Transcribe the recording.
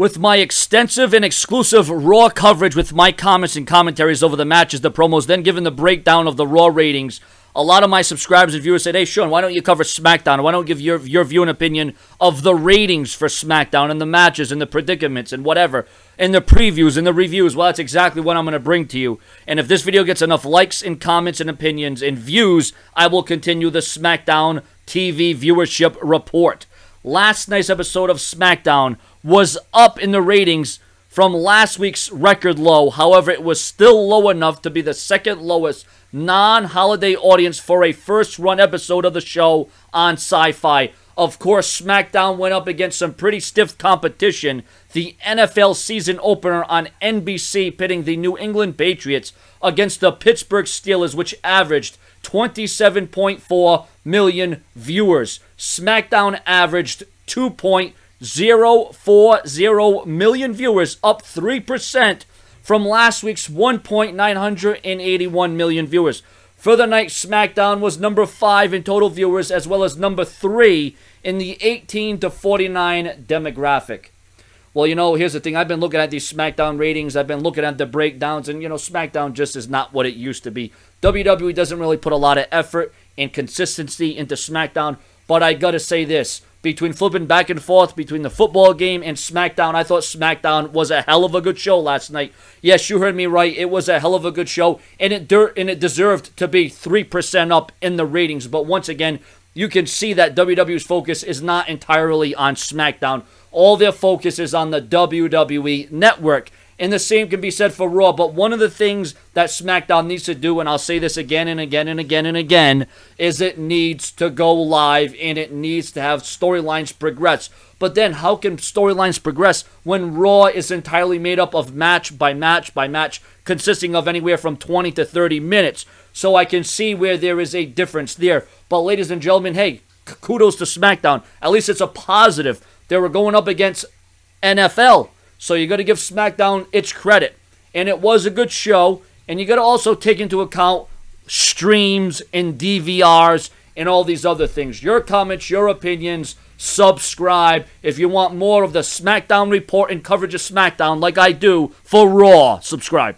with my extensive and exclusive Raw coverage with my comments and commentaries over the matches, the promos, then given the breakdown of the Raw ratings, a lot of my subscribers and viewers said, hey, Sean, why don't you cover SmackDown? Why don't you give your view and opinion of the ratings for SmackDown and the matches and the predicaments and whatever, and the previews and the reviews? Well, that's exactly what I'm going to bring to you. And if this video gets enough likes and comments and opinions and views, I will continue the SmackDown TV viewership report. Last night's episode of SmackDown was up in the ratings from last week's record low. However, it was still low enough to be the second lowest non-holiday audience for a first-run episode of the show on Sci-Fi. Of course, SmackDown went up against some pretty stiff competition. The NFL season opener on NBC pitting the New England Patriots against the Pittsburgh Steelers, which averaged 27.4 million viewers. SmackDown averaged 2.040 million viewers, up 3% from last week's 1.981 million viewers. For the night, SmackDown was number 5 in total viewers, as well as number 3 in the 18 to 49 demographic. Well, you know, here's the thing. I've been looking at these SmackDown ratings. I've been looking at the breakdowns, and, you know, SmackDown just is not what it used to be. WWE doesn't really put a lot of effort and consistency into SmackDown, but I gotta say this. Between flipping back and forth between the football game and SmackDown, I thought SmackDown was a hell of a good show last night. Yes, you heard me right. It was a hell of a good show, and it deserved to be 3% up in the ratings. But once again, you can see that WWE's focus is not entirely on SmackDown. All their focus is on the WWE Network. And the same can be said for Raw. But one of the things that SmackDown needs to do, and I'll say this again and again and again and again, is it needs to go live and it needs to have storylines progress. But then how can storylines progress when Raw is entirely made up of match by match by match, consisting of anywhere from 20 to 30 minutes? So I can see where there is a difference there. But ladies and gentlemen, hey, kudos to SmackDown. At least it's a positive. They were going up against NFL. So you got to give SmackDown its credit. And it was a good show. And you got to also take into account streams and DVRs and all these other things. Your comments, your opinions, subscribe. If you want more of the SmackDown report and coverage of SmackDown like I do for Raw, subscribe.